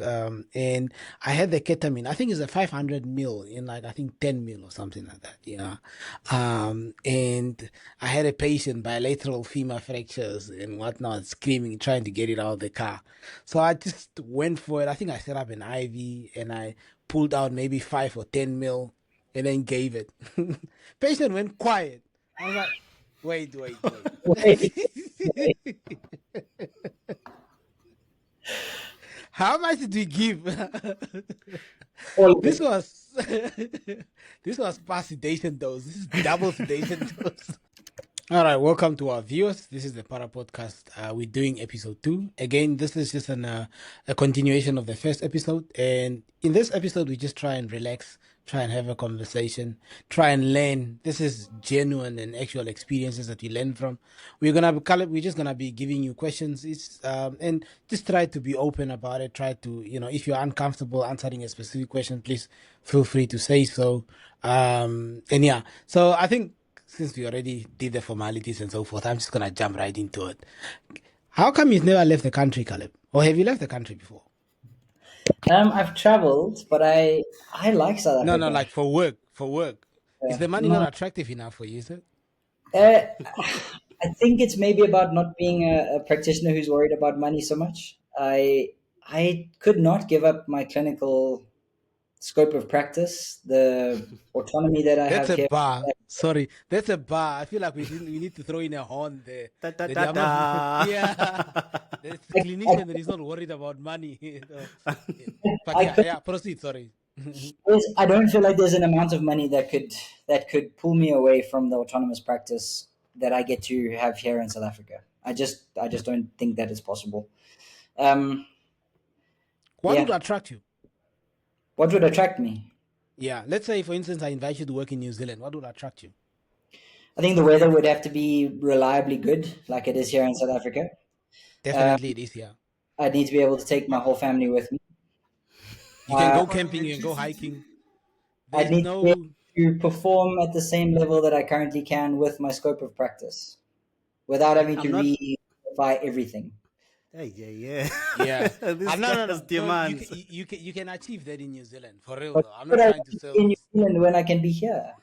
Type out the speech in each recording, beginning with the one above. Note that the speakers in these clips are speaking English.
and I had the ketamine. I think it's a 500 mil in like, I think 10 mil or something like that. Yeah. And I had a patient bilateral femur fractures and whatnot, screaming, trying to get it out of the car. So I just went for it. I think I set up an IV and I pulled out maybe 5 or 10 mil and then gave it. Patient went quiet. I was like, wait. Wait, wait. How much did we give? All of This it. was this was past sedation dose. This is double sedation dose. All right, welcome to our viewers. This is the Para Podcast. We're doing episode 2. Again, this is just a continuation of the first episode. And in this episode, we just try and relax, try and have a conversation, try and learn. This is genuine and actual experiences that we learn from. We're just gonna be giving you questions. And just try to be open about it. Try to, if you're uncomfortable answering a specific question, please feel free to say so. And yeah, so I think since we already did the formalities and so forth, I'm just gonna jump right into it. How come you've never left the country, Kaleb? Or have you left the country before? I've traveled, but I like South No, Africa. like for work. For work. Is the money No, not attractive enough for you, is it? uh, I think it's maybe about not being a practitioner who's worried about money so much. I could not give up my clinical scope of practice, the autonomy that I That's have a here. bar. Sorry, that's a bar. I feel like we need to throw in a horn there. Da, da, That da, I'm not, da. yeah. That's the I, I, clinician that is not worried about money. But I could. yeah, proceed, sorry. I don't feel like there's an amount of money that could pull me away from the autonomous practice that I get to have here in South Africa. I just don't think that is possible. Um, What would yeah, attract you? what would attract me? Yeah, let's say, for instance, I invite you to work in New Zealand. What would attract you? I think the weather would have to be reliably good, like it is here in South Africa. Um, Definitely it is, yeah. I'd need to be able to take my whole family with me. You can go Uh, For camping, you can go electricity, hiking. I'd There's need to be no, able to perform at the same level that I currently can with my scope of practice, without having I'm to not. re-verify everything. Yeah. yeah. This No, guy no, has no, no. demands. You can achieve that in New Zealand for real But though. I'm what not would I trying to do sell in New this. Zealand when I can be here?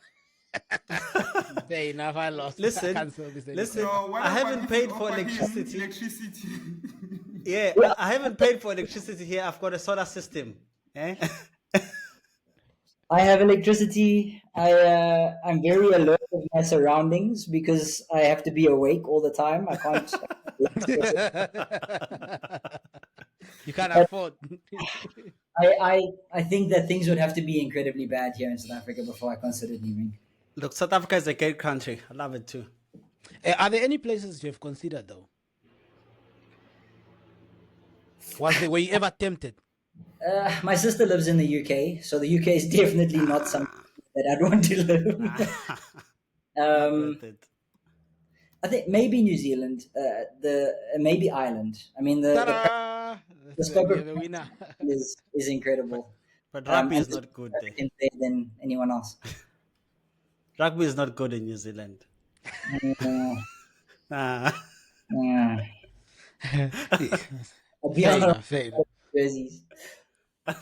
Fair enough. I lost. I Listen, can't sell this anymore. listen. so what I about haven't if paid we for offer him electricity. electricity? Yeah, Yeah, I haven't paid for electricity here. I've got a solar system. Eh? I have electricity. I'm very alert of my surroundings because I have to be awake all the time. I can't. You can't But afford. I think that things would have to be incredibly bad here in South Africa before I consider leaving. Look, South Africa is a great country. I love it too. Are there any places you have considered though? Were you ever tempted? My sister lives in the UK, so the UK is definitely not something that I'd want to live. Not um, worth it. I think maybe New Zealand, maybe Ireland. I mean, Ta-da! the scope We of have a winner. is incredible, But rugby and is not good there. African there than anyone else. Rugby is not good in New Zealand. Uh, Ah. I'll be Fair on the enough. Fair enough. jerseys.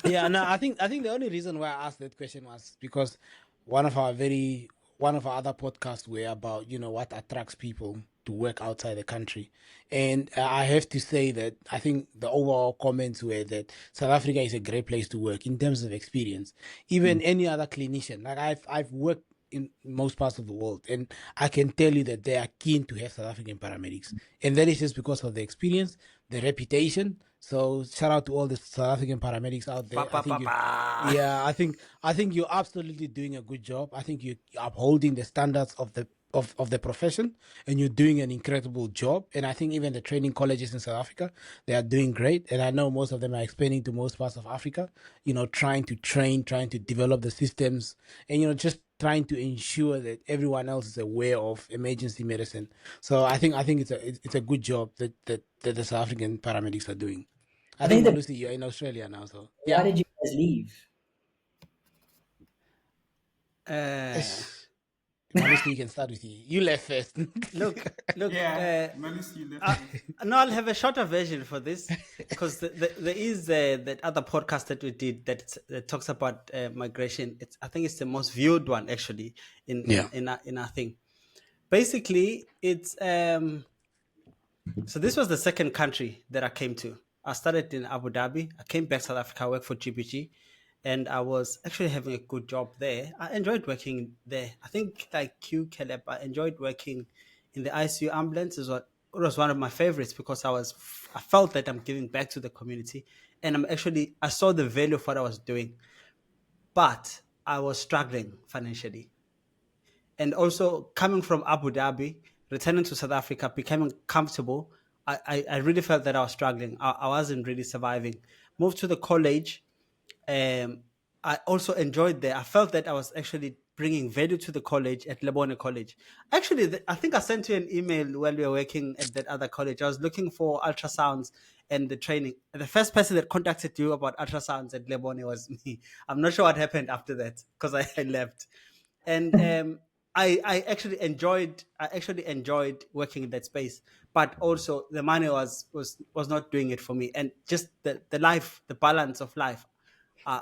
Yeah, no, I think the only reason why I asked that question was because one of our other podcasts were about what attracts people to work outside the country, and I have to say that I think the overall comments were that South Africa is a great place to work in terms of experience. Even any other clinician, like I've worked in most parts of the world, and I can tell you that they are keen to have South African paramedics, and that is just because of the experience, the reputation. So shout out to all the South African paramedics out there. Pa, pa, pa, pa. Yeah, I think you're absolutely doing a good job. I think you're upholding the standards of the profession, and you're doing an incredible job. And I think even the training colleges in South Africa, they are doing great. And I know most of them are expanding to most parts of Africa, trying to train, trying to develop the systems, and just trying to ensure that everyone else is aware of emergency medicine. So I think it's a good job that the South African paramedics are doing. I I think think that. Malusi, you're in Australia now, so Why yeah. did you guys leave? Uh, Honestly, you can start with you. You left first. Look. Yeah, Malis, you left first. No, I'll have a shorter version for this because there is that other podcast that we did that talks about migration. I think it's the most viewed one actually Yeah. in our thing. Basically, it's so this was the second country that I came to. I started in Abu Dhabi. I came back to South Africa, I worked for GPG, and I was actually having a good job there. I enjoyed working there. I think like you, Caleb, I enjoyed working in the ICU ambulance. It was one of my favorites because I felt that I'm giving back to the community, and I saw the value of what I was doing, but I was struggling financially. And also coming from Abu Dhabi, returning to South Africa, becoming comfortable, I really felt that I was struggling. I wasn't really surviving. Moved to the college. I also enjoyed there. I felt that I was actually bringing value to the college at Lebone College. Actually, I think I sent you an email while we were working at that other college. I was looking for ultrasounds and the training. The first person that contacted you about ultrasounds at Lebone was me. I'm not sure what happened after that because I left. And I actually enjoyed working in that space, but also the money was not doing it for me, and just the balance of life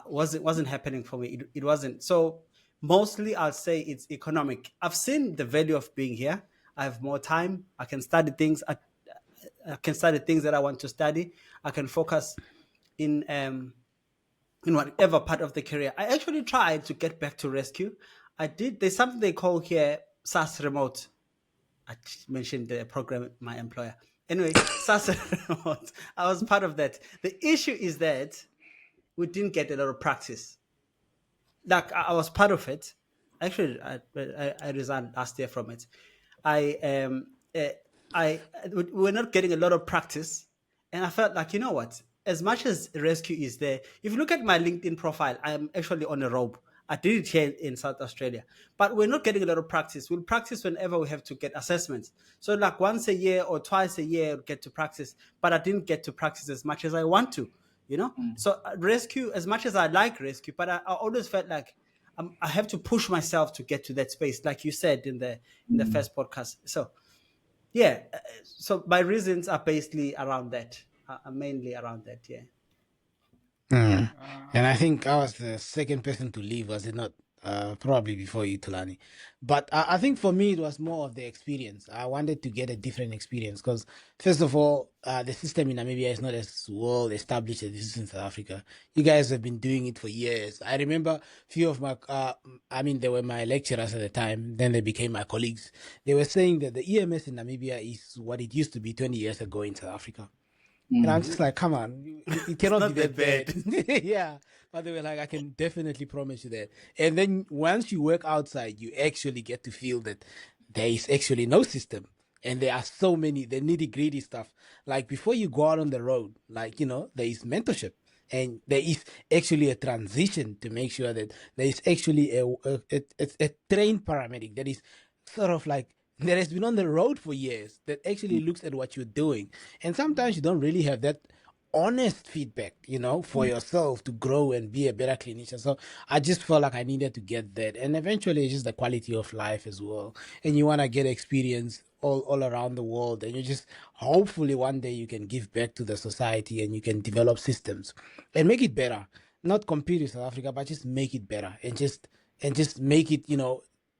wasn't happening for me. It wasn't. So mostly I'll say it's economic. I've seen the value of being here. I have more time. I can study things. I can study things that I want to study. I can focus in in whatever part of the career. I actually tried to get back to rescue. I did. There's something they call here SAS remote. I mentioned the program, my employer. Anyway, SAS remote. I was part of that. The issue is that we didn't get a lot of practice. Like I was part of it. Actually, I resigned last year from it. I we were not getting a lot of practice, and I felt like, you know what? As much as rescue is there, if you look at my LinkedIn profile, I am actually on a rope. I did it here in South Australia, but we're not getting a lot of practice. We'll practice whenever we have to get assessments. So like once a year or twice a year, we get to practice. But I didn't get to practice as much as I want to, you know. So rescue, as much as I like rescue, but I always felt like I have to push myself to get to that space, like you said in the first podcast. So yeah, so my reasons are basically around that, are mainly around that. Yeah. Mm. And I think I was the second person to leave, was it not? Probably before you, Tulani. But I think for me, it was more of the experience. I wanted to get a different experience because, first of all, the system in Namibia is not as well established as this is in South Africa. You guys have been doing it for years. I remember few of my, they were my lecturers at the time, then they became my colleagues. They were saying that the EMS in Namibia is what it used to be 20 years ago in South Africa. And I'm just like, come on, it It's cannot be not that that bad. bad. Yeah. But they were like, I can definitely promise you that. And then once you work outside, you actually get to feel that there is actually no system. And there are so many, the nitty gritty stuff. Like before you go out on the road, like, there is mentorship. And there is actually a transition to make sure that there is actually a trained paramedic that is sort of like that has been on the road for years that actually looks at what you're doing. And sometimes you don't really have that honest feedback, for yourself to grow and be a better clinician. So I just felt like I needed to get that. And eventually it's just the quality of life as well. And you want to get experience all around the world. And you just hopefully one day you can give back to the society and you can develop systems and make it better. Not compete with South Africa, but just make it better and just make it,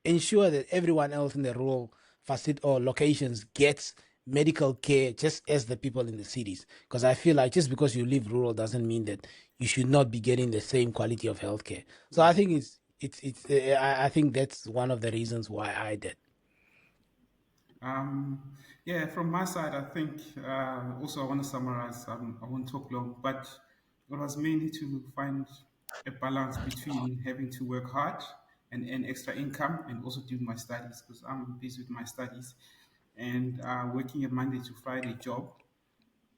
ensure that everyone else in the rural facility or locations gets medical care just as the people in the cities. Because I feel like just because you live rural doesn't mean that you should not be getting the same quality of healthcare. So I think I think that's one of the reasons why I did. Yeah, from my side, I think also I want to summarize. I won't talk long, but it was mainly to find a balance between having to work hard and earn extra income and also do my studies because I'm busy with my studies and working a Monday to Friday job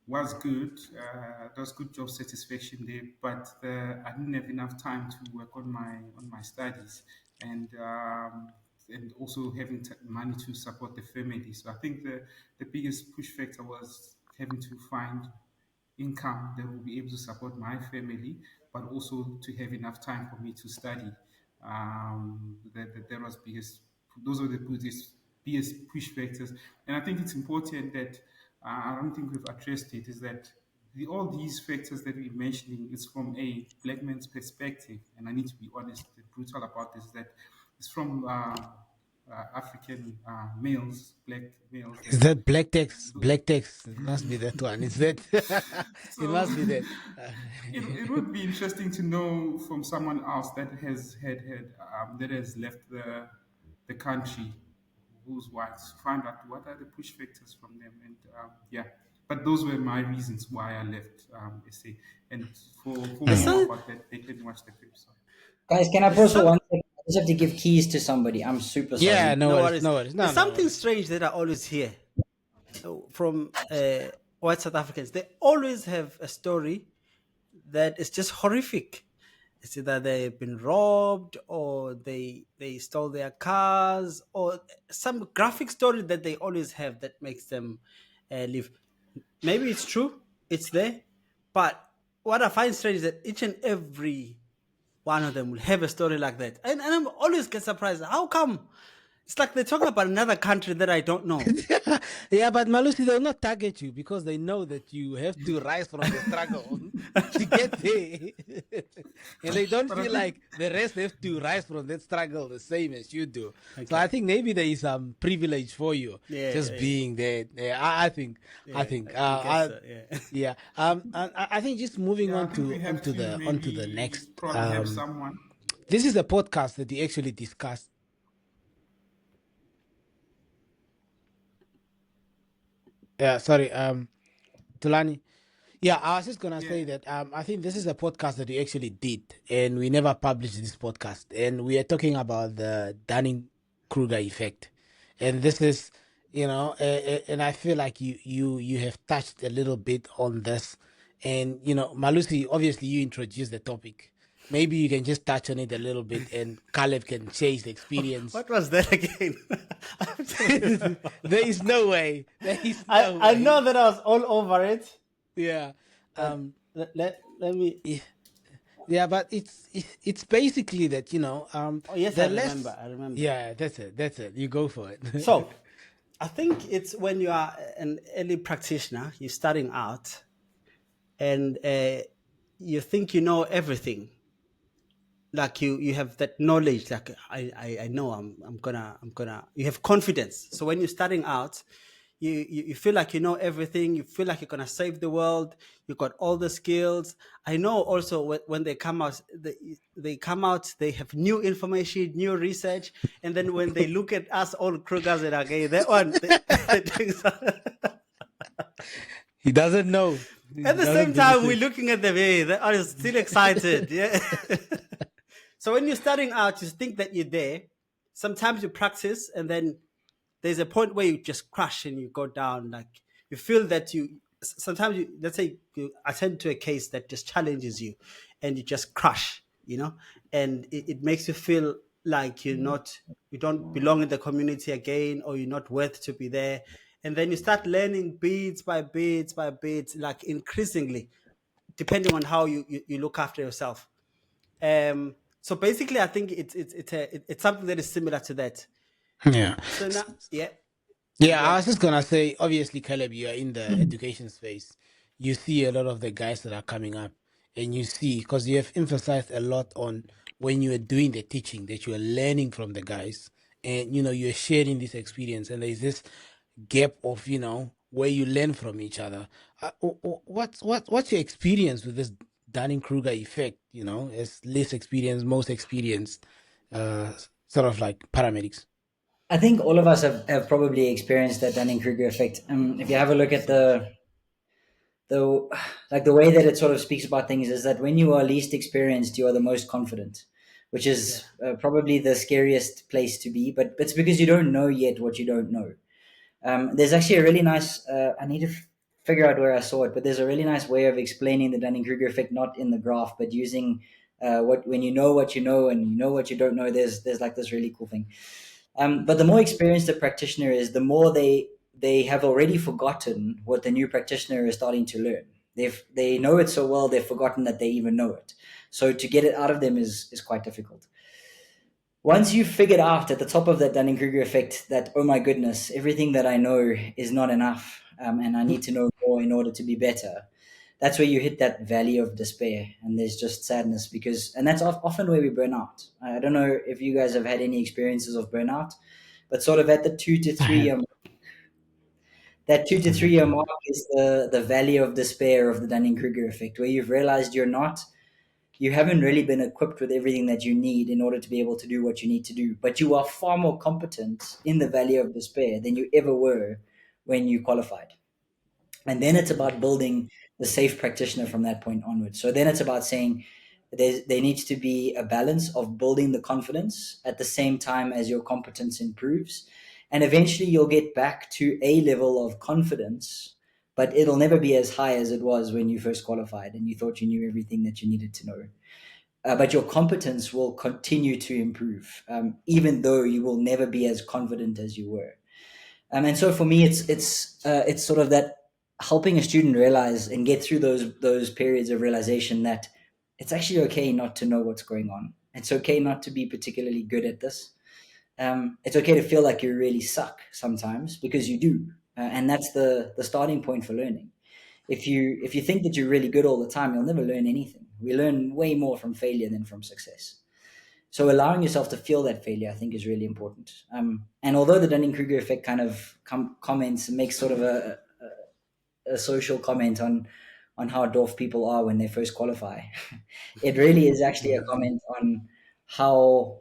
was good. There was good job satisfaction there, but I didn't have enough time to work on my studies and also having money to support the family. So I think the biggest push factor was having to find income that will be able to support my family, but also to have enough time for me to study. That was biggest Those are the biggest push factors. And I think it's important that I don't think we've addressed it, is that all these factors that we're mentioning is from a black man's perspective. And I need to be honest and brutal about this, that it's from African males, black males. Is that black text? Black text. It must be that one. It's that. It So must be that. it would be interesting to know from someone else that has that has left the country, who's white, find out what are the push factors from them, and yeah. But those were my reasons why I left SA. And for There's more some, about that, they can watch the clip. So. Guys, can I there's pause for some, 1 second? I just have to give keys to somebody. I'm super Yeah, sorry. no no worries, worries. no worries. No, There's no something worries. strange that I always hear from white South Africans. They always have a story that is just horrific. It's either they've been robbed or they stole their cars or some graphic story that they always have that makes them leave. Maybe it's true, it's there, but what I find strange is that each and every one of them will have a story like that, and I'm always get surprised. How come? It's like they're talking about another country that I don't know. Yeah, but Malusi, they'll not target you because they know that you have to rise from the struggle to get there. And they don't But I feel think like the rest have to rise from that struggle the same as you do. So Okay. I think maybe there is some privilege for you Yeah, just yeah, being there. Yeah, I think, yeah, I think, I guess so, yeah. yeah. And I think just moving yeah, I on think we to have to onto the maybe next. probably have someone. This is a podcast that we actually discussed. Yeah, sorry, Tulani. Yeah, I was just gonna Yeah. say that I think this is a podcast that we actually did, and we never published this podcast, and we are talking about the Dunning-Kruger effect, and this is, and I feel like you have touched a little bit on this, and Malusi, obviously you introduced the topic. Maybe you can just touch on it a little bit, and Kaleb can share his experience. What was that again? I have to remember. There is no way. There is no I way. know that I was all over it. Yeah. But let me. Yeah, but it's basically that Oh yes, the I less. remember. I remember. Yeah, that's it. You go for it. So, I think it's when you are an early practitioner, you're starting out, and you think you know everything. Like you have that knowledge. Like I know I'm gonna. You have confidence. So when you're starting out, you feel like you know everything. You feel like you're gonna save the world. You got all the skills. I know also when they come out, they come out. They have new information, new research, and then when they look at us all Krugers and okay, that one. They're doing He doesn't know. At the same time, we're looking at them. Hey, they are still excited. Yeah. So when you're starting out, you think that you're there. Sometimes you practice, and then there's a point where you just crash and you go down. Like you feel that sometimes let's say you attend to a case that just challenges you, and you just crash. And it makes you feel like you don't belong in the community again, or you're not worth to be there. And then you start learning bits by bits by bits, like increasingly, depending on how you look after yourself. So basically, I think it's something that is similar to that. Yeah. So now, yeah, Yeah, go I on. was just gonna say, obviously, Caleb, you are in the education space. You see a lot of the guys that are coming up, and you see because you have emphasized a lot on when you are doing the teaching that you are learning from the guys, and you're sharing this experience, and there's this gap of where you learn from each other. What's your experience with this Dunning Kruger effect? As less experienced, most experienced, sort of like paramedics. I think all of us have probably experienced that Dunning-Kruger effect. If you have a look at the like the way that it sort of speaks about things is that when you are least experienced, you are the most confident, which is probably the scariest place to be. But it's because you don't know yet what you don't know. There's actually a really nice. I need to figure out where I saw it, but there's a really nice way of explaining the Dunning-Kruger effect, not in the graph, but using when you know what you know and you know what you don't know. There's like this really cool thing. But the more experienced a practitioner is, the more they have already forgotten what the new practitioner is starting to learn. They know it so well they've forgotten that they even know it. So to get it out of them is quite difficult. once you've figured out at the top of that Dunning-Kruger effect that, oh my goodness, everything that I know is not enough, and I need to know more in order to be better, that's where you hit that valley of despair, and there's just sadness and that's often where we burn out. I don't know if you guys have had any experiences of burnout, but sort of at the 2 to 3 year, that 2 to 3 year mark is the valley of despair of the Dunning-Kruger effect, where you've realized you haven't really been equipped with everything that you need in order to be able to do what you need to do. But you are far more competent in the valley of despair than you ever were when you qualified. And then it's about building the safe practitioner from that point onwards. So then it's about saying there needs to be a balance of building the confidence at the same time as your competence improves. And eventually you'll get back to a level of confidence, but it'll never be as high as it was when you first qualified and you thought you knew everything that you needed to know. But your competence will continue to improve, even though you will never be as confident as you were. And so for me, it's sort of that helping a student realize and get through those periods of realization that it's actually okay not to know what's going on. It's okay not to be particularly good at this. It's okay to feel like you really suck sometimes, because you do, and that's the starting point for learning. If you think that you're really good all the time, you'll never learn anything. We learn way more from failure than from success. So allowing yourself to feel that failure, I think, is really important. And although the Dunning-Kruger effect kind of comments and makes sort of a social comment on how dwarf people are when they first qualify, it really is actually a comment on how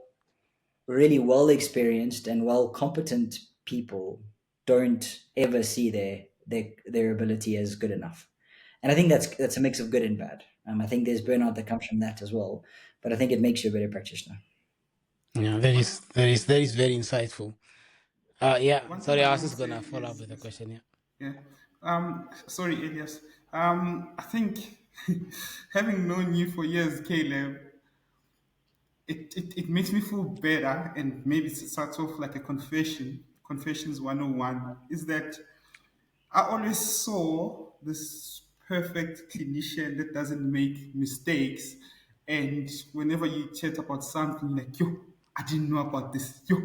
really well experienced and well competent people don't ever see their ability as good enough. And I think that's a mix of good and bad. I think there's burnout that comes from that as well, but I think it makes you a better practitioner. Yeah, that is very insightful. Yeah. One thing Sorry, I I was want to just say gonna follow up is, with a question. Yeah. yeah. Sorry, Elias. I think having known you for years, Caleb, it makes me feel better, and maybe it starts off like a confessions 101, is that I always saw this perfect clinician that doesn't make mistakes. And whenever you chat about something, like, yo, I didn't know about this. Yo.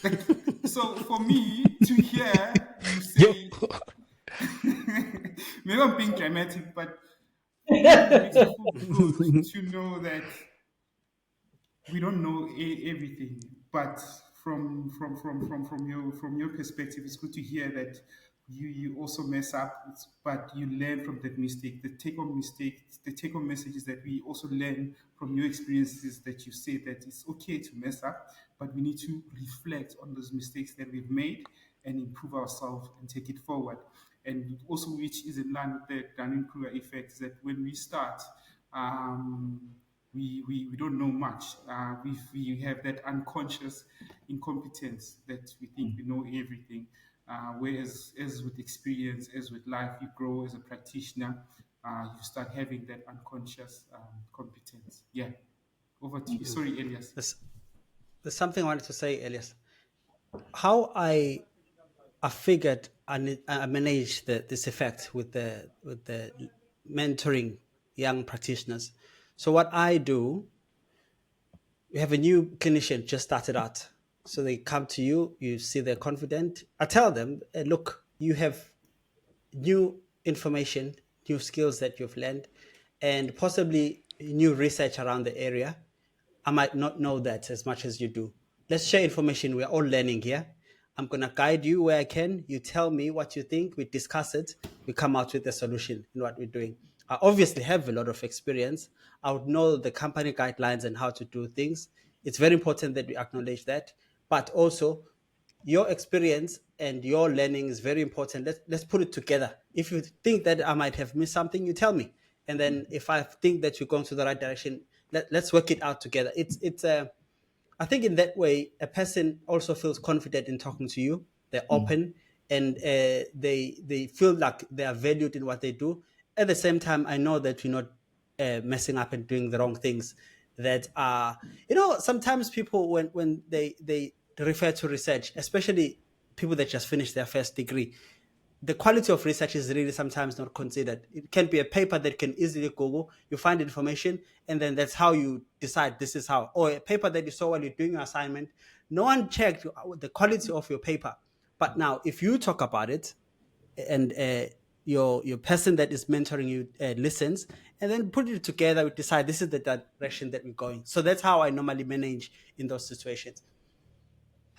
Like, so for me to hear you Yo. say, maybe I'm being dramatic, but for me it makes me feel good to know that we don't know everything, but from your perspective, it's good to hear that you also mess up, but you learn from that mistake. The take home message is that we also learn from your experiences, that you say that it's okay to mess up, but we need to reflect on those mistakes that we've made and improve ourselves and take it forward. And also, which is in line with the Dunning-Kruger effect, is that when we start, um, we don't know much. We have that unconscious incompetence that we think we know everything. Whereas, as with experience, as with life, you grow as a practitioner, you start having that unconscious competence. Yeah. Over to you. Sorry, Elias. There's something I wanted to say, Elias. How I figured I managed this effect with the mentoring young practitioners. So what I do, we have a new clinician just started out. So they come to you, you see they're confident. I tell them, look, you have new information, new skills that you've learned, and possibly new research around the area. I might not know that as much as you do. Let's share information. We're all learning here. I'm going to guide you where I can. You tell me what you think. We discuss it. We come out with a solution in what we're doing. I obviously have a lot of experience. I would know the company guidelines and how to do things. It's very important that we acknowledge that. But also, your experience and your learning is very important. Let's put it together. If you think that I might have missed something, you tell me. And then if I think that you're going to the right direction, let's work it out together. I think in that way, a person also feels confident in talking to you. They're open, and they feel like they are valued in what they do. At the same time, I know that you're not messing up and doing the wrong things. That are, sometimes people when they refer to research, especially people that just finished their first degree, the quality of research is really sometimes not considered. It can be a paper that you can easily Google, you find information, and then that's how you decide this is how. Or a paper that you saw while you're doing your assignment. No one checked the quality of your paper. But now, if you talk about it, and your person that is mentoring you listens, and then put it together, we decide this is the direction that we're going. So that's how I normally manage in those situations.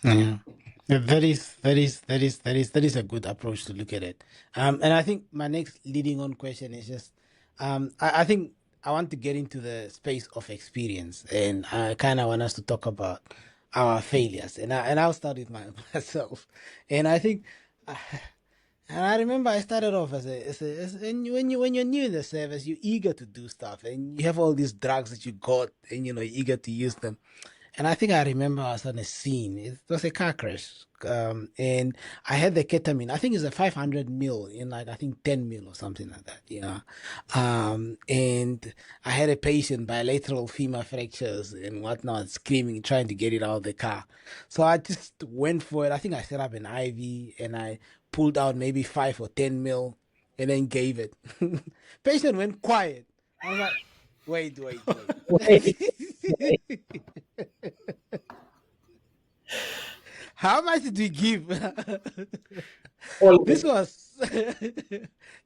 Yeah. That is a good approach to look at it. And I think my next leading on question is just, I think I want to get into the space of experience, and I kind of want us to talk about our failures, and I'll start with myself, and I think. And I remember I started off and when you're new in the service, you're eager to do stuff, and you have all these drugs that you got, and you're eager to use them. And I think I remember I was on a scene. It was a car crash, and I had the ketamine. I think it's a 500 mil in like I think 10 mil or something like that. Yeah, and I had a patient bilateral femur fractures and whatnot, screaming, trying to get it out of the car. So I just went for it. I think I set up an IV and I pulled out maybe 5 or 10 mil and then gave it. Patient went quiet. I was like, wait. Wait. How much did we give? All of This it. was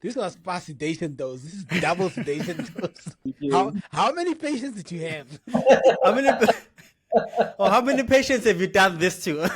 this was past sedation dose. This is double sedation dose. Yeah. How many patients did you have? How many or how many patients have you done this to?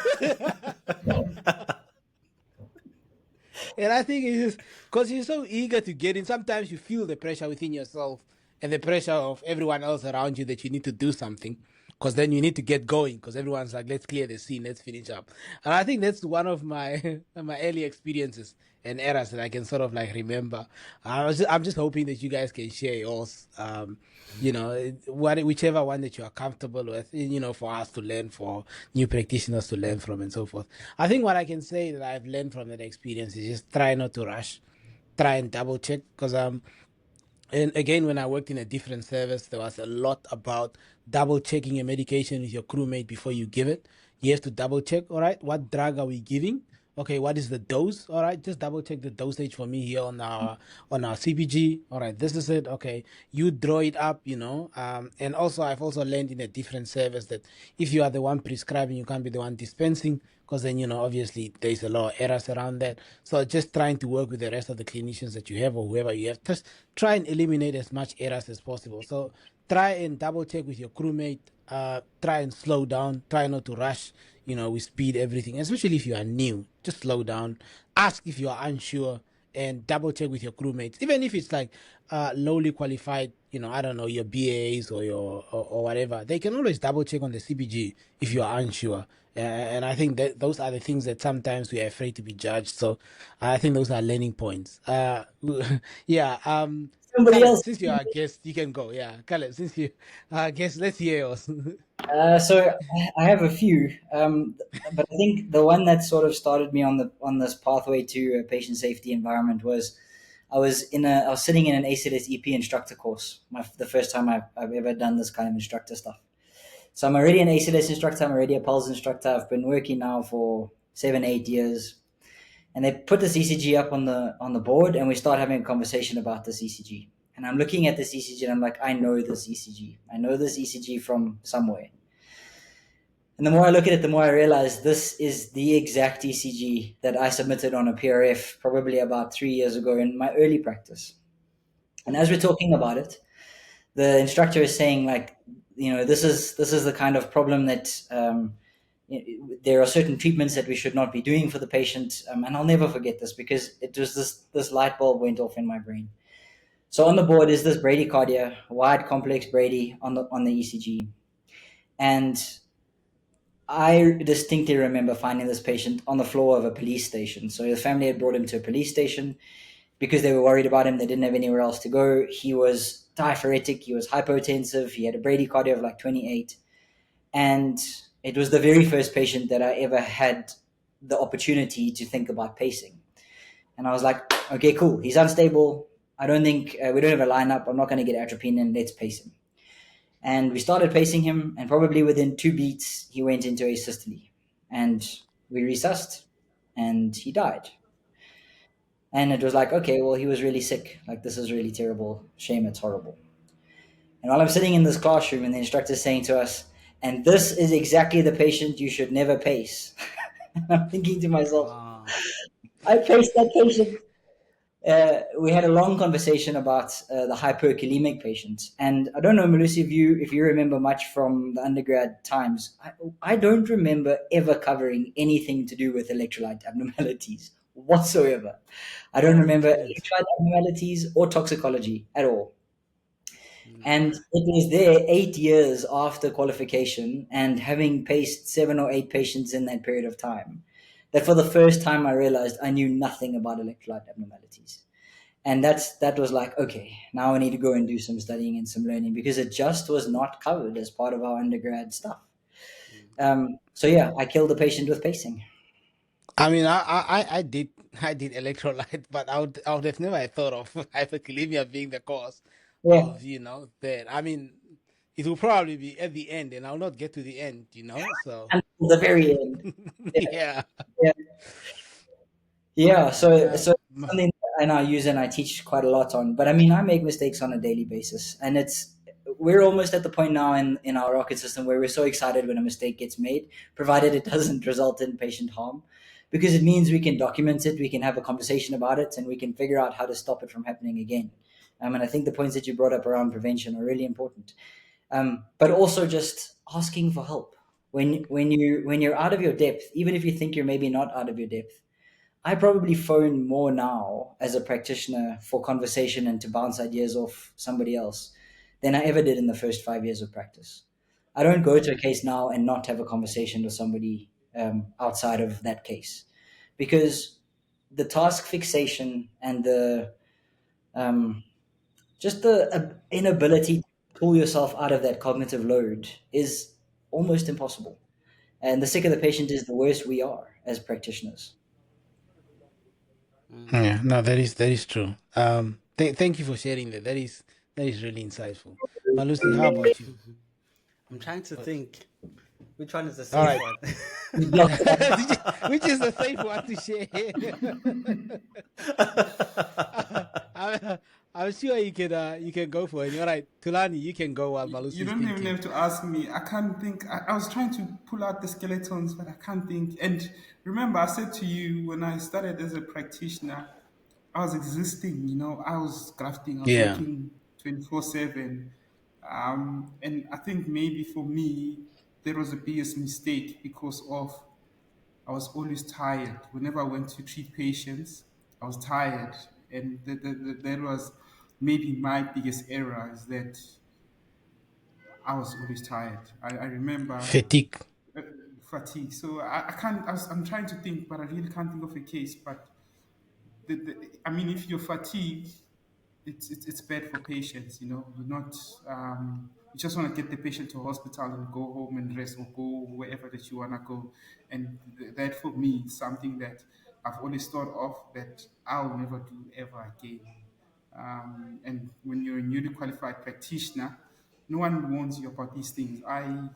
And I think it's just because you're so eager to get in. Sometimes you feel the pressure within yourself and the pressure of everyone else around you that you need to do something. Because then you need to get going. Because everyone's like, "Let's clear the scene. Let's finish up." And I think that's one of my my early experiences and errors that I can sort of like remember. I'm just hoping that you guys can share yours. Whichever one that you are comfortable with. For us to learn, for new practitioners to learn from, and so forth. I think what I can say that I've learned from that experience is just try not to rush, try and double check. Because and again, when I worked in a different service, there was a lot about double checking a medication with your crewmate before you give it. You have to double check, all right, what drug are we giving? Okay, what is the dose? All right, just double check the dosage for me here on our CPG. All right, this is it. Okay, you draw it up, And also, I've also learned in a different service that if you are the one prescribing, you can't be the one dispensing, because then obviously there's a lot of errors around that. So just trying to work with the rest of the clinicians that you have or whoever you have, just try and eliminate as much errors as possible. So try and double check with your crewmate. Try and slow down. Try not to rush. We speed everything, especially if you are new. Just slow down. Ask if you are unsure and double check with your crewmates, even if it's like lowly qualified. I don't know, your BAs or or whatever. They can always double check on the CPG if you are unsure. And I think that those are the things that sometimes we are afraid to be judged. So I think those are learning points. Yeah. Somebody Kaleb, else. since you're our guest, you can go. Yeah, Kaleb, since you guest, let's hear yours. So I have a few, but I think the one that sort of started me on this pathway to a patient safety environment was I was sitting in an ACLS EP instructor course, the first time I've ever done this kind of instructor stuff. So I'm already an ACLS instructor. I'm already a Pulse instructor. I've been working now for 7-8 years, and they put this ECG up on the board, and we start having a conversation about this ECG. And I'm looking at this ECG, and I'm like, I know this ECG. I know this ECG from somewhere. And the more I look at it, the more I realize this is the exact ECG that I submitted on a PRF probably about 3 years ago in my early practice. And as we're talking about it, the instructor is saying, like, this is the kind of problem that there are certain treatments that we should not be doing for the patient. And I'll never forget this because it was this light bulb went off in my brain. So on the board is this bradycardia, wide complex brady on the ECG. And I distinctly remember finding this patient on the floor of a police station. So the family had brought him to a police station because they were worried about him. They didn't have anywhere else to go. He was diaphoretic. He was hypotensive. He had a bradycardia of like 28. And it was the very first patient that I ever had the opportunity to think about pacing. And I was like, okay, cool. He's unstable. I don't think we don't have a lineup. I'm not going to get atropine in. Let's pace him. And we started pacing him, and probably within 2 beats, he went into a systole. And we resussed, and he died. And it was like, okay, well, he was really sick. Like, this is really terrible. Shame, it's horrible. And while I'm sitting in this classroom and the instructor's saying to us, and this is exactly the patient you should never pace. I'm thinking to myself, Wow. I paced that patient. We had a long conversation about the hyperkalemic patients, and I don't know, Melissa, if you remember much from the undergrad times. I don't remember ever covering anything to do with electrolyte abnormalities whatsoever. I don't Oh, you remember didn't. electrolyte abnormalities or toxicology at all. Mm. And it was there 8 years after qualification and having paced 7 or 8 patients in that period of time that for the first time I realized I knew nothing about electrolyte abnormalities. And that was like, okay, now I need to go and do some studying and some learning because it just was not covered as part of our undergrad stuff. So yeah, I killed the patient with pacing. I mean, I did electrolyte, but I would have never thought of hyperkalemia being the cause Yeah, of that. I mean, it will probably be at the end, and I'll not get to the end. So until the very end. Yeah, yeah, yeah. Yeah, so yeah. so something that I now use and I teach quite a lot on. But I mean, I make mistakes on a daily basis, and we're almost at the point now in our rocket system where we're so excited when a mistake gets made, provided it doesn't result in patient harm, because it means we can document it, we can have a conversation about it, and we can figure out how to stop it from happening again. And I think the points that you brought up around prevention are really important. But also just asking for help when you're out of your depth, even if you think you're maybe not out of your depth. I probably phone more now as a practitioner for conversation and to bounce ideas off somebody else than I ever did in the first 5 years of practice. I don't go to a case now and not have a conversation with somebody outside of that case because the task fixation and the um, just the inability to pull yourself out of that cognitive load is almost impossible. And the sicker the patient is, the worse we are as practitioners. Mm. Yeah, no, that is true. Thank you for sharing that. That is really insightful. Malusi, how about you? I'm trying to What? think which one is the All safe right. one. Which is the safe one to share? I, I'm sure you can go for it. All right, Tulani, you can go while Malusi You is don't even thinking. have to ask me. I can't think. I was trying to pull out the skeletons, but I can't think. And remember, I said to you when I started as a practitioner, I was existing. I was grafting. I was Yeah. working 24/7. And I think maybe for me, there was the biggest mistake because of I was always tired. Whenever I went to treat patients, I was tired, and that was maybe my biggest error is that I was always tired. I remember Fatigue. uh, fatigue. So I can't. I'm trying to think, but I really can't think of a case. But I mean, if you're fatigued, it's bad for patients. You're not. You just want to get the patient to hospital and go home and rest or go wherever that you wanna go. And that for me is something that I've always thought of that I'll never do ever again. And when you're a newly qualified practitioner, no one warns you about these things. I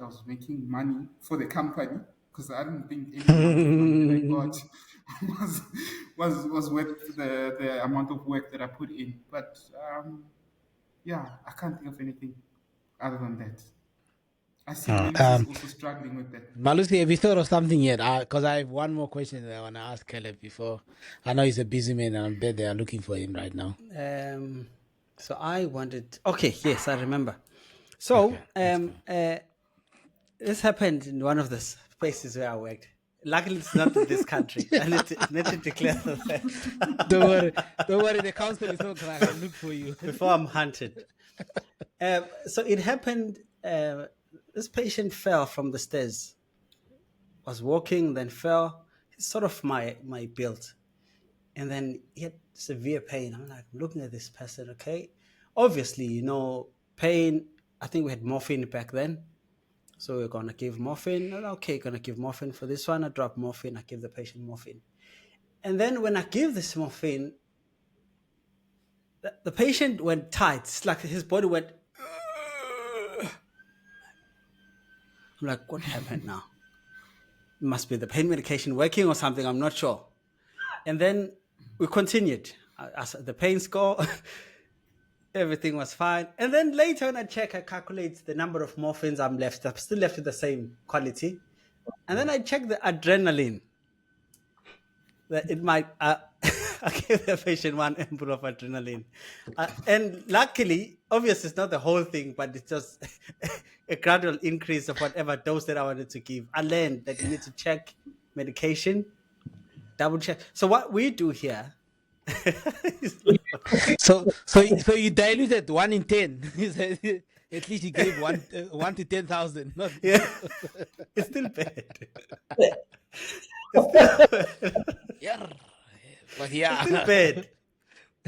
was making money for the company because I didn't think any amount of money that I got was was worth the amount of work that I put in. But yeah, I can't think of anything other than that. I see Oh, Melis is also struggling with that. Malusi, have you thought of something yet? Because I have one more question that I want to ask Caleb before. I know he's a busy man, and I bet they are looking for him right now. um, so I wanted. Okay, yes, I remember. Okay, So let's go. this happened in one of the places where I worked. Luckily, it's not in this country. I need to declare that Don't worry, don't worry. The council is not gonna look for you. before I'm hunted. So it happened. This patient fell from the stairs. Was walking, then fell. It's sort of my build, and then he had severe pain. I'm like looking at this person. Okay, obviously, pain. I think we had morphine back then. So we're gonna give morphine. Okay, gonna give morphine for this one. I drop morphine. I give the patient morphine, and then when I give this morphine, the patient went tight. It's like his body went. I'm like, what happened now? It must be the pain medication working or something. I'm not sure. And then we continued. As the pain score, everything was fine. And then later when I check, I calculate the number of morphines I'm still left with the same quality. And then I check the adrenaline. That it might, I gave the patient 1 ampoule of adrenaline. And luckily, obviously it's not the whole thing, but it's just a gradual increase of whatever dose that I wanted to give. I learned that you need to check medication, double check. So what we do here, So you diluted 1 in 10. At least you gave 1 to 10,000. Not yeah, it's still bad. yeah, but It's yeah. still bad.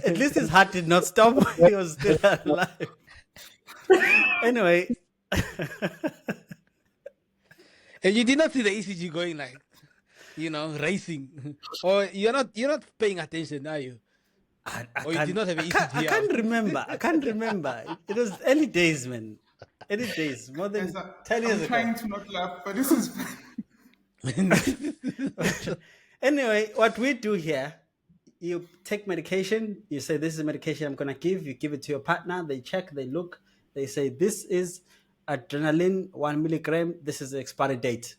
At least his heart did not stop. He was still alive. Anyway, And you did not see the ECG going like, racing, or you're not paying attention, are you? Or you did not have an ECG I out. can't remember. I can't remember. It was early days, man. Early days, more than Guys, 10 years I'm ago. trying to not laugh, but this is Anyway, what we do here, you take medication, you say, this is the medication I'm going to give. You give it to your partner. They check, they look, they say, this is adrenaline, 1 milligram. This is the expiry date.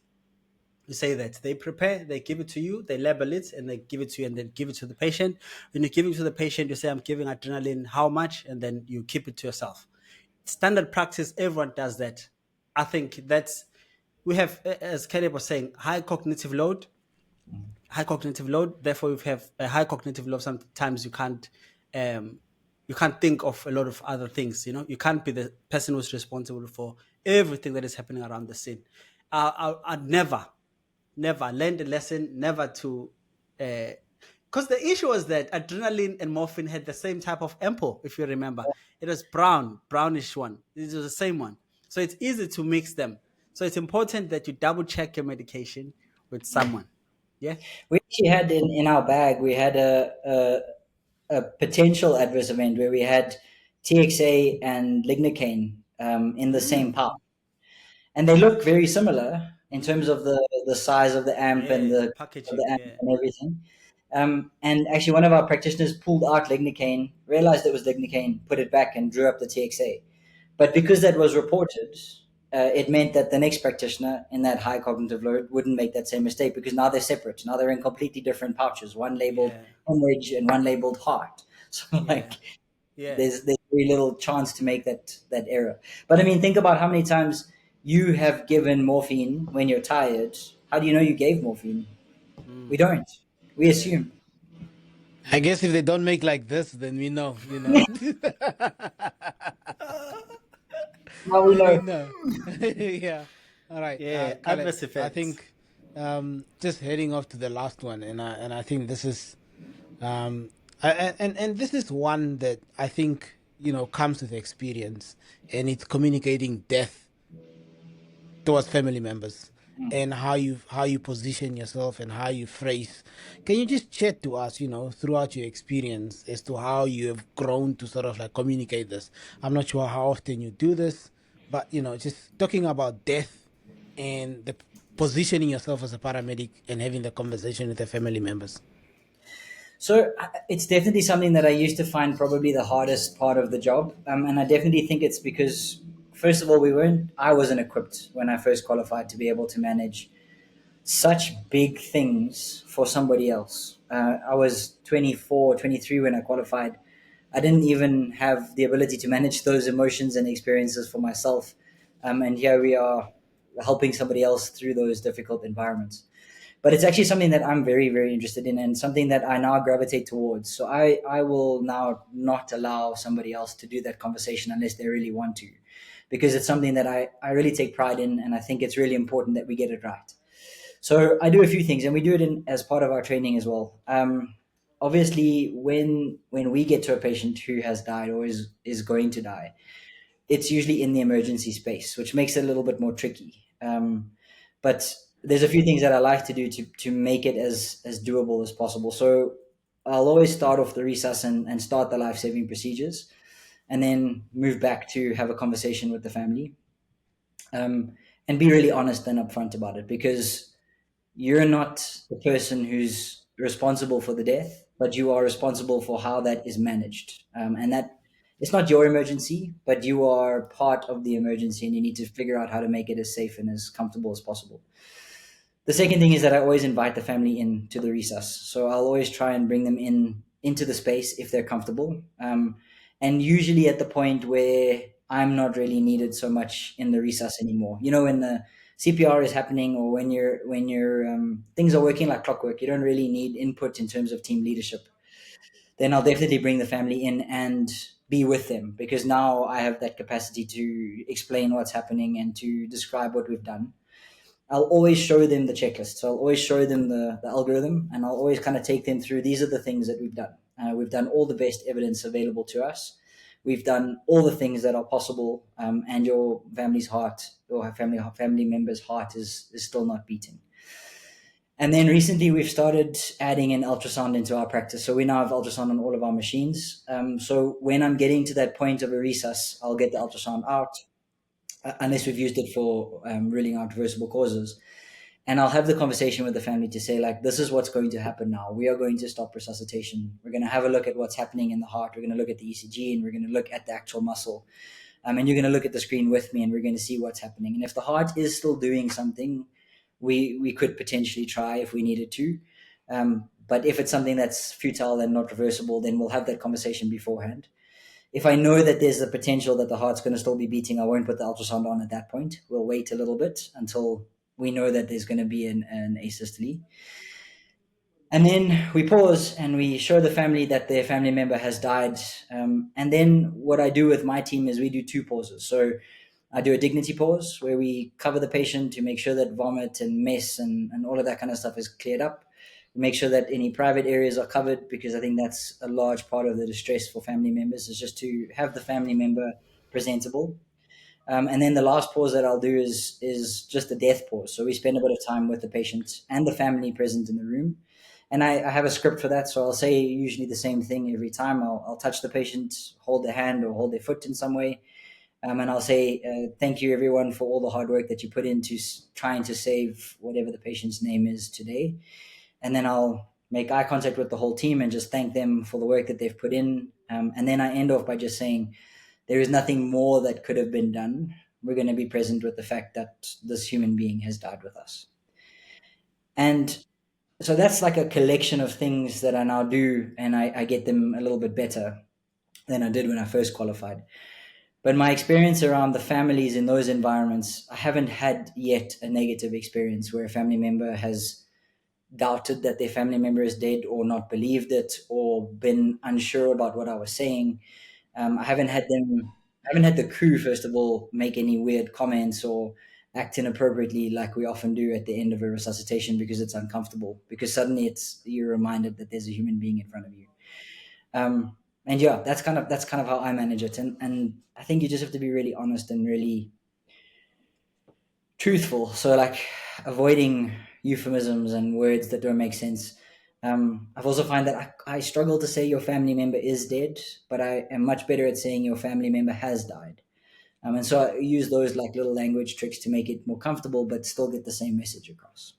You say that. They prepare, they give it to you, they label it, and they give it to you, and then give it to the patient. When you give it to the patient, you say, I'm giving adrenaline, how much? And then you keep it to yourself. Standard practice, everyone does that. I think we have, as Kaleb was saying, high cognitive load. Therefore, we have a high cognitive load. Sometimes you can't think of a lot of other things. You can't be the person who's responsible for everything that is happening around the scene. I'd never learned a lesson, never to, because the issue was that adrenaline and morphine had the same type of ampoule. If you remember, it was brownish one. It was the same one, so it's easy to mix them. So it's important that you double check your medication with someone. Yeah. We actually had in our bag, we had a potential adverse event where we had TXA and lignocaine in the same pouch. And they look very similar in terms of the size of the amp and the packaging, of the amp yeah. and everything. And actually, one of our practitioners pulled out lignocaine, realized it was lignocaine, put it back, and drew up the TXA. But because that was reported, it meant that the next practitioner in that high cognitive load wouldn't make that same mistake, because now they're separate. Now they're in completely different pouches, one labeled hemorrhage and one labeled heart. So there's very little chance to make that error. But I mean, think about how many times you have given morphine when you're tired. How do you know you gave morphine? We don't. We assume. I guess if they don't make like this, then we know. Now we know. No. Yeah. All right. Yeah, Kaleb, adverse I effects. think just heading off to the last one, and I think this is and this is one that I think comes with experience, and it's communicating death towards family members, and how you position yourself and how you phrase. Can you just chat to us, throughout your experience as to how you have grown to sort of like communicate this? I'm not sure how often you do this, but just talking about death and the positioning yourself as a paramedic and having the conversation with the family members. So it's definitely something that I used to find probably the hardest part of the job, and I definitely think it's because, first of all, I wasn't equipped when I first qualified to be able to manage such big things for somebody else. I was 24, 23 when I qualified. I didn't even have the ability to manage those emotions and experiences for myself. And here we are helping somebody else through those difficult environments. But it's actually something that I'm very, very interested in, and something that I now gravitate towards. So I will now not allow somebody else to do that conversation unless they really want to, because it's something that I really take pride in, and I think it's really important that we get it right. So I do a few things, and we do it as part of our training as well. Obviously, when we get to a patient who has died or is going to die, it's usually in the emergency space, which makes it a little bit more tricky. But there's a few things that I like to do to make it as doable as possible. So I'll always start off the resus and start the life-saving procedures, and then move back to have a conversation with the family, and be really honest and upfront about it, because you're not the person who's responsible for the death. but you are responsible for how that is managed. And that it's not your emergency, but you are part of the emergency, and you need to figure out how to make it as safe and as comfortable as possible. The second thing is that I always invite the family in to the recess. So I'll always try and bring them into the space if they're comfortable. And usually at the point where I'm not really needed so much in the recess anymore. You know, when the CPR is happening, or when you're things are working like clockwork, you don't really need input in terms of team leadership. Then I'll definitely bring the family in and be with them, because now I have that capacity to explain what's happening and to describe what we've done. I'll always show them the checklist. So I'll always show them the algorithm, and I'll always kind of take them through, these are the things that we've done. We've done all the best evidence available to us. We've done all the things that are possible, and your family's heart, or family member's heart is still not beating. And then recently we've started adding in ultrasound into our practice. So we now have ultrasound on all of our machines. So when I'm getting to that point of a resus, I'll get the ultrasound out, unless we've used it for ruling out reversible causes. And I'll have the conversation with the family to say, like, this is what's going to happen now. We are going to stop resuscitation. We're going to have a look at what's happening in the heart. We're going to look at the ECG, and we're going to look at the actual muscle. And you're going to look at the screen with me, and we're going to see what's happening. And if the heart is still doing something, we could potentially try if we needed to. But if it's something that's futile and not reversible, then we'll have that conversation beforehand. If I know that there's a potential that the heart's going to still be beating, I won't put the ultrasound on at that point. We'll wait a little bit until we know that there's going to be an asystole. And then we pause and we show the family that their family member has died. And then what I do with my team is we do two pauses. So I do a dignity pause where we cover the patient to make sure that vomit and mess and all of that kind of stuff is cleared up. We make sure that any private areas are covered, because I think that's a large part of the distress for family members, is just to have the family member presentable. And then the last pause that I'll do is just a death pause. So we spend a bit of time with the patient and the family present in the room. And I have a script for that. So I'll say usually the same thing every time. I'll touch the patient, hold their hand or hold their foot in some way. And I'll say, thank you everyone for all the hard work that you put into trying to save whatever the patient's name is today. And then I'll make eye contact with the whole team and just thank them for the work that they've put in. And then I end off by just saying, there is nothing more that could have been done. We're going to be present with the fact that this human being has died with us. And so that's like a collection of things that I now do, and I get them a little bit better than I did when I first qualified. But my experience around the families in those environments, I haven't had yet a negative experience where a family member has doubted that their family member is dead, or not believed it, or been unsure about what I was saying. I haven't had the crew, first of all, make any weird comments or act inappropriately like we often do at the end of a resuscitation, because it's uncomfortable, because suddenly you're reminded that there's a human being in front of you. And yeah, that's kind of how I manage it. And I think you just have to be really honest and really truthful. So like avoiding euphemisms and words that don't make sense. I've also find that I struggle to say your family member is dead, but I am much better at saying your family member has died. And so I use those like little language tricks to make it more comfortable, but still get the same message across.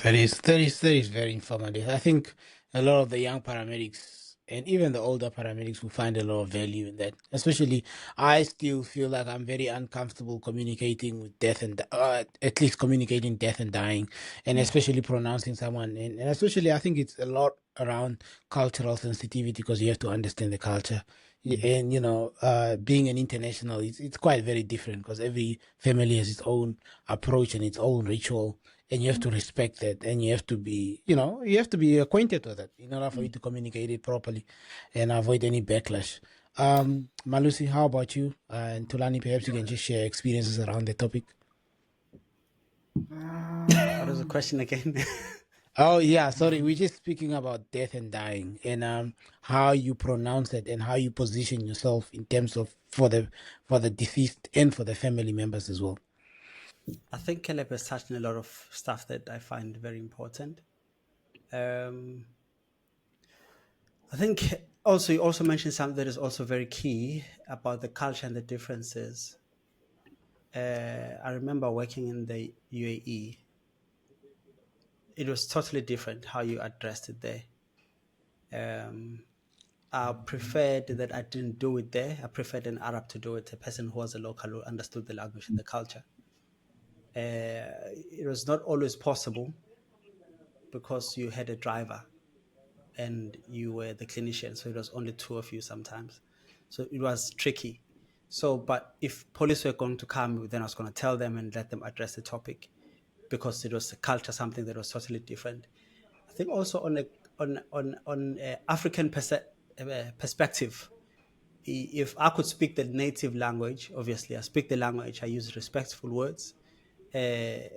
That is very informative. I think a lot of the young paramedics and even the older paramedics will find a lot of value in that. Especially, I still feel like I'm very uncomfortable communicating with death and at least communicating death and dying, and especially pronouncing someone. And especially, I think it's a lot around cultural sensitivity, because you have to understand the culture. And being an international, it's quite very different, because every family has its own approach and its own ritual, and you have to respect that, and you have to be acquainted with it in order for you to communicate it properly and avoid any backlash. Malusi, how about you? And Tulani, perhaps you can just share experiences around the topic. What was the question again? Oh yeah, sorry, we're just speaking about death and dying, and how you pronounce it and how you position yourself in terms of for the deceased and for the family members as well. I think Kaleb has touched on a lot of stuff that I find very important. I think you also mentioned something that is also very key about the culture and the differences. I remember working in the UAE, it was totally different how you addressed it there. I preferred that I didn't do it there. I preferred an Arab to do it, a person who was a local who understood the language and the culture. It was not always possible because you had a driver and you were the clinician, so it was only two of you sometimes. So it was tricky. So, but if police were going to come, then I was going to tell them and let them address the topic because it was a culture, something that was totally different. I think also on a African perspective, if I could speak the native language, obviously I speak the language, I use respectful words. Baba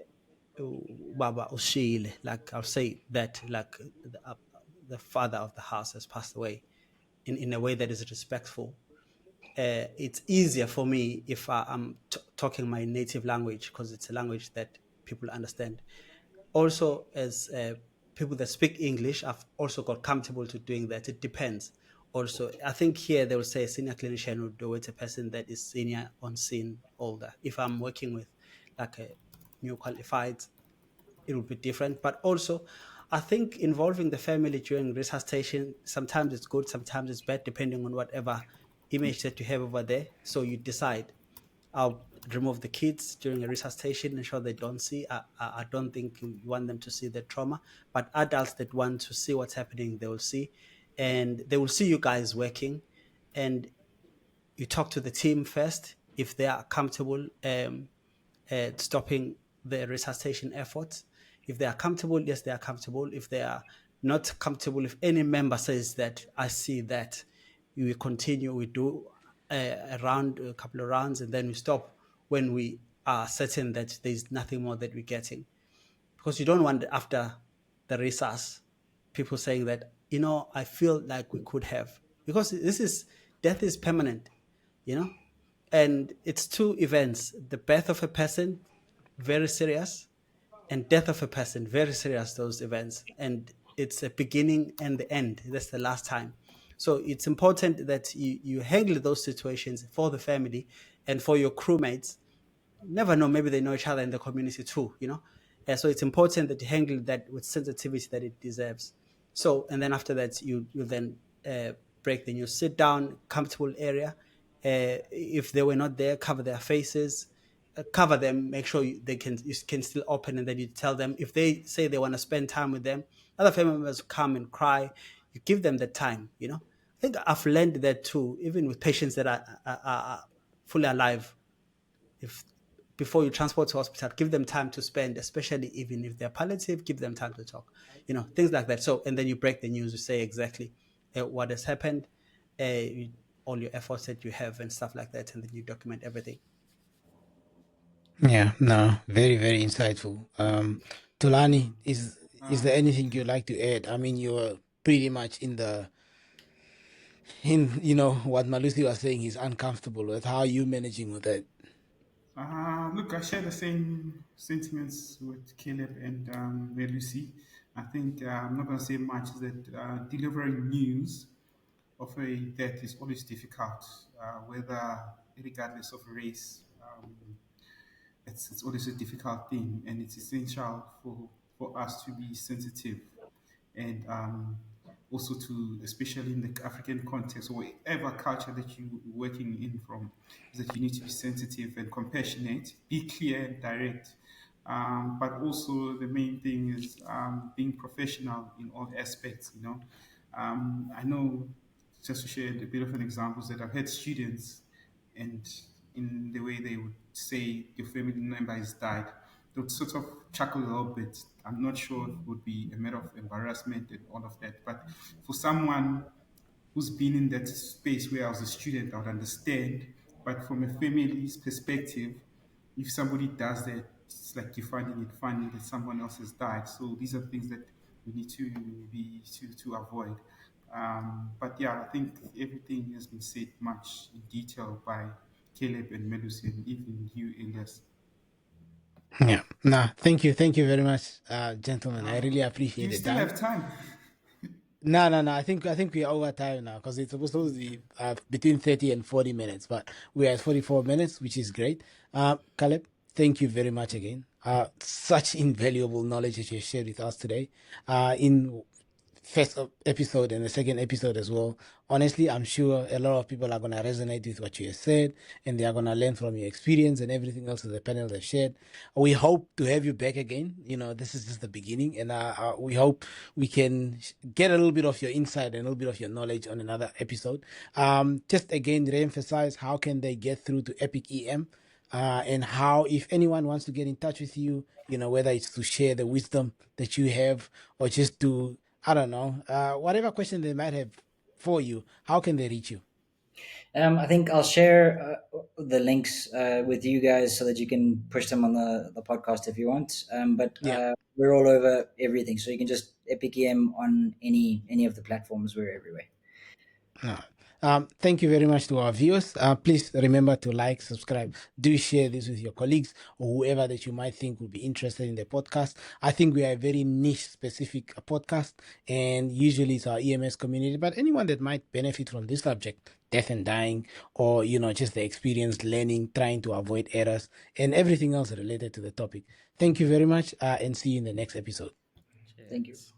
Ushile, like I'll say that, like the father of the house has passed away, in a way that is respectful. It's easier for me if I'm talking my native language because it's a language that people understand. Also, as people that speak English, I've also got comfortable to doing that. It depends. Also, I think here they will say a senior clinician would do it, a person that is senior on scene, older. If I'm working with like a new qualified, it would be different. But also, I think involving the family during resuscitation, sometimes it's good, sometimes it's bad, depending on whatever image that you have over there. So you decide. I'll remove the kids during a resuscitation, ensure they don't see. I don't think you want them to see the trauma, but adults that want to see what's happening, they will see, and they will see you guys working, and you talk to the team first if they are comfortable stopping the resuscitation efforts. If they are comfortable, yes, they are comfortable. If they are not comfortable, if any member says that I see that, we continue, we do a round, a couple of rounds, and then we stop when we are certain that there's nothing more that we're getting. Because you don't want after the resus people saying that, I feel like we could have, because death is permanent, and it's two events: the birth of a person, very serious, and death of a person, very serious, those events. And it's a beginning and the end. That's the last time. So it's important that you handle those situations for the family and for your crewmates. Never know, maybe they know each other in the community too. So it's important that you handle that with sensitivity that it deserves. So, and then after that, you then break the news, sit down, comfortable area. If they were not there, cover their faces, cover them, make sure you can still open, and then you tell them if they say they want to spend time with them. Other family members come and cry. You give them the time. I think I've learned that too, even with patients that are fully alive. If before you transport to hospital, give them time to spend, especially even if they're palliative, give them time to talk, things like that. So, and then you break the news, you say exactly what has happened, all your efforts that you have and stuff like that, and then you document everything. Yeah, no, very, very insightful. Tulani, is there anything you'd like to add? I mean, you're pretty much in what Malusi was saying, he's uncomfortable with. How are you managing with that? Look, I share the same sentiments with Caleb and Lucy. I think I'm not going to say much, is that delivering news of a death is always difficult, whether regardless of race. It's always a difficult thing, and it's essential for us to be sensitive and also to, especially in the African context or whatever culture that you're working in from, is that you need to be sensitive and compassionate, be clear and direct. But also the main thing is being professional in all aspects. I know, just to share a bit of an example, that I've had students, and in the way they would say your family member has died, they would sort of chuckle a little bit. I'm not sure if it would be a matter of embarrassment and all of that, but for someone who's been in that space where I was a student, I would understand. But from a family's perspective, if somebody does that, it's like you're finding it funny that someone else has died. So these are things that we need to avoid. But yeah, I think everything has been said much in detail by Caleb and Medusa, and even you, Elias. Yeah, no, thank you very much, gentlemen. I really Do appreciate you the still time. have time? No, no, no. I think we're over time now because it's supposed to be between 30 and 40 minutes, but we're at 44 minutes, which is great. Kaleb, thank you very much again. such invaluable knowledge that you shared with us today. In first episode and the second episode as well. Honestly, I'm sure a lot of people are going to resonate with what you have said, and they are going to learn from your experience and everything else that the panel has shared. We hope to have you back again. This is just the beginning, and we hope we can get a little bit of your insight and a little bit of your knowledge on another episode. Just again, re-emphasize how can they get through to Epic EM. And how, if anyone wants to get in touch with you, whether it's to share the wisdom that you have or just to, I don't know, whatever question they might have for you, how can they reach you? I think I'll share the links with you guys so that you can push them on the podcast if you want. But Yeah. we're all over everything, so you can just Epic EM on any of the platforms. We're everywhere. No. Thank you very much to our viewers. Please remember to like, subscribe. Do share this with your colleagues or whoever that you might think would be interested in the podcast. I think we are a very niche specific podcast, and usually it's our EMS community, but anyone that might benefit from this subject, death and dying, or, just the experience learning, trying to avoid errors and everything else related to the topic. Thank you very much, and see you in the next episode. Thank you. Cheers.